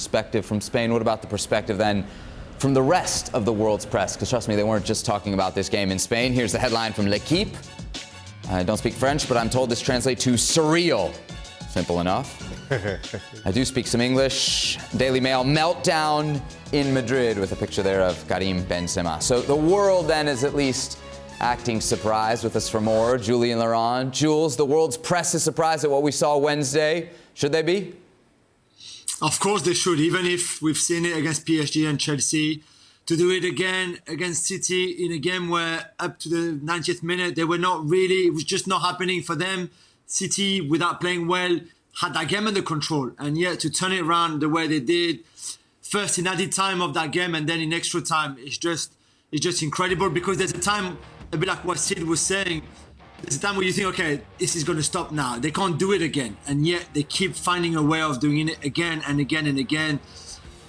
Perspective from Spain. What about the perspective then from the rest of the world's press? Because trust me, they weren't just talking about this game in Spain. Here's the headline from L'Equipe. I don't speak French, but I'm told this translates to surreal. Simple enough. I do speak some English. Daily Mail, meltdown in Madrid, with a picture there of Karim Benzema. So the world then is at least acting surprised. With us for more, Julien Laurens. Jules, the world's press is surprised at what we saw Wednesday. Should they be? Of course they should, even if we've seen it against PSG and Chelsea. To do it again against City in a game where up to the 90th minute, they were not really, it was just not happening for them. City, without playing well, had that game under control. And yet to turn it around the way they did, first in added time of that game and then in extra time, it's just incredible, because there's a time, a bit like what Sid was saying, there's a time where you think, okay, this is going to stop now. They can't do it again. And yet they keep finding a way of doing it again and again and again.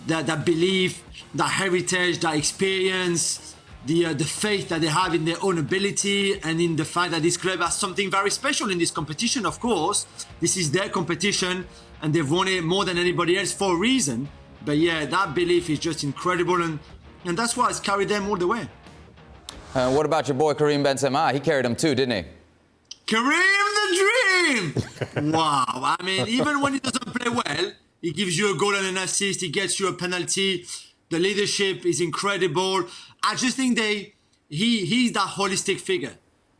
That belief, that heritage, that experience, the faith that they have in their own ability and in the fact that this club has something very special in this competition, of course. This is their competition and they've won it more than anybody else for a reason. But yeah, that belief is just incredible, and that's why it's carried them all the way. What about your boy Karim Benzema? He carried him too, didn't he? Karim the Dream! Wow. I mean, even when he doesn't play well, he gives you a goal and an assist, he gets you a penalty. The leadership is incredible. I just think he's that holistic figure.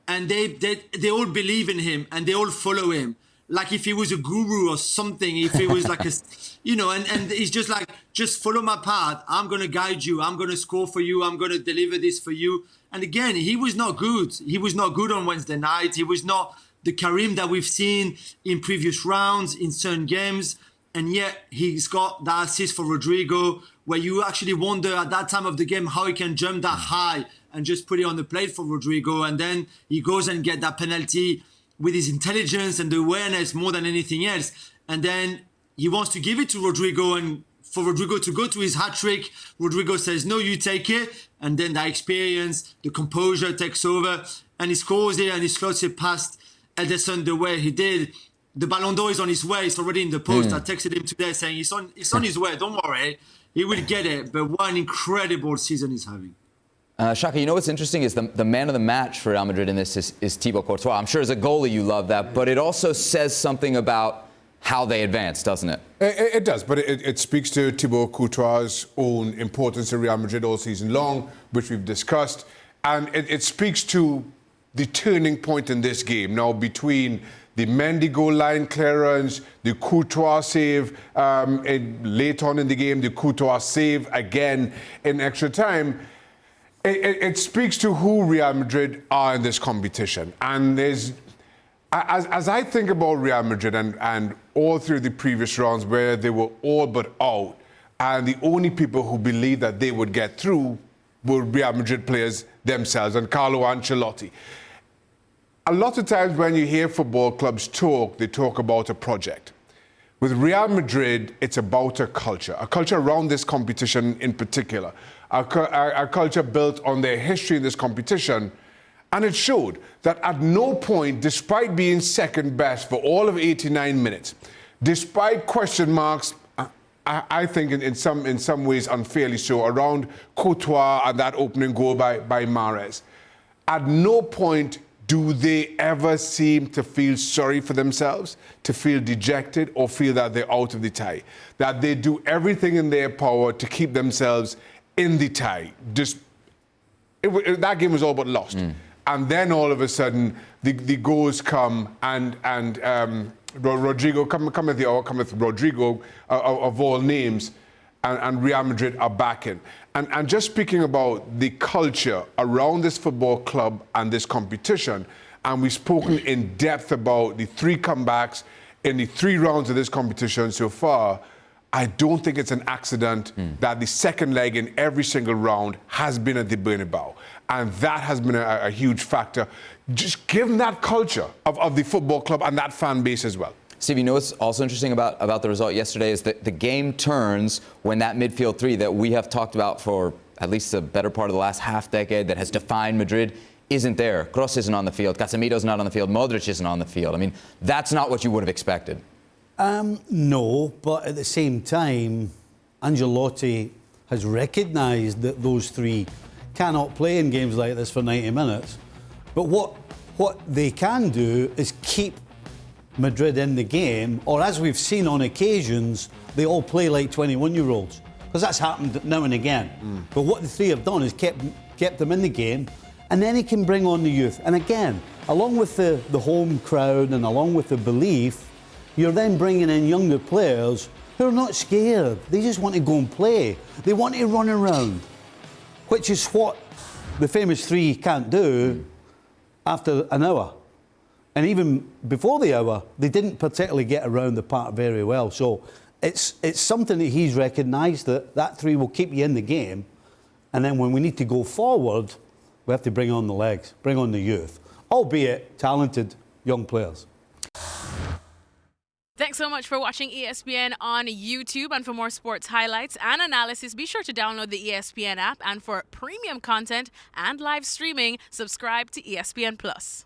And they all believe in him and they all follow him. Like if he was a guru or something, if he was like a, and he's just like, just follow my path. I'm going to guide you. I'm going to score for you. I'm going to deliver this for you. And again, he was not good. He was not good on Wednesday night. He was not the Karim that we've seen in previous rounds, in certain games. And yet he's got that assist for Rodrigo, where you actually wonder at that time of the game how he can jump that high and just put it on the plate for Rodrigo. And then he goes and get that penalty with his intelligence and the awareness more than anything else. And then he wants to give it to Rodrigo, and for Rodrigo to go to his hat-trick, Rodrigo says, no, you take it. And then that experience, the composure takes over, and he scores it and he slots it past Ederson the way he did. The Ballon d'Or is on his way. It's already in the post. I texted him today saying it's on his way. Don't worry. He will get it. But what an incredible season he's having. Shaka, you know what's interesting is the man of the match for Real Madrid in this is Thibaut Courtois. I'm sure as a goalie you love that, but it also says something about how they advance, doesn't it? It does, but it speaks to Thibaut Courtois' own importance in Real Madrid all season long, which we've discussed. And it speaks to the turning point in this game now between the Mendy goal line clearance, the Courtois save late on in the game, the Courtois save again in extra time. It speaks to who Real Madrid are in this competition. And there's, as I think about Real Madrid and all through the previous rounds where they were all but out, and the only people who believed that they would get through were Real Madrid players themselves and Carlo Ancelotti. A lot of times when you hear football clubs talk, they talk about a project. With Real Madrid, it's about a culture around this competition in particular, a culture built on their history in this competition. And it showed that at no point, despite being second best for all of 89 minutes, despite question marks, I think in some ways unfairly so, around Courtois and that opening goal by Mahrez, at no point do they ever seem to feel sorry for themselves, to feel dejected, or feel that they're out of the tie? That they do everything in their power to keep themselves in the tie. That game was all but lost. And then all of a sudden, the goals come, and Rodrigo, cometh Rodrigo of all names, and Real Madrid are back in. And just speaking about the culture around this football club and this competition, and we've spoken in depth about the 3 comebacks in the 3 rounds of this competition so far, I don't think it's an accident that the second leg in every single round has been at the Bernabeu. And that has been a huge factor, just given that culture of the football club and that fan base as well. Steve, you know what's also interesting about the result yesterday is that the game turns when that midfield 3 that we have talked about for at least the better part of the last half-decade that has defined Madrid isn't there. Kroos isn't on the field. Casemiro's not on the field. Modric isn't on the field. I mean, that's not what you would have expected. No, but at the same time, Ancelotti has recognised that those three cannot play in games like this for 90 minutes. But what they can do is keep Madrid in the game, or as we've seen on occasions, they all play like 21-year-olds. Because that's happened now and again. But what the three have done is kept them in the game, and then he can bring on the youth. And again, along with the home crowd and along with the belief, you're then bringing in younger players who are not scared. They just want to go and play. They want to run around, which is what the famous three can't do after an hour. And even before the hour, they didn't particularly get around the park very well. So it's something that he's recognised, that three will keep you in the game. And then when we need to go forward, we have to bring on the legs, bring on the youth, albeit talented young players. Thanks so much for watching ESPN on YouTube. And for more sports highlights and analysis, be sure to download the ESPN app. And for premium content and live streaming, subscribe to ESPN Plus.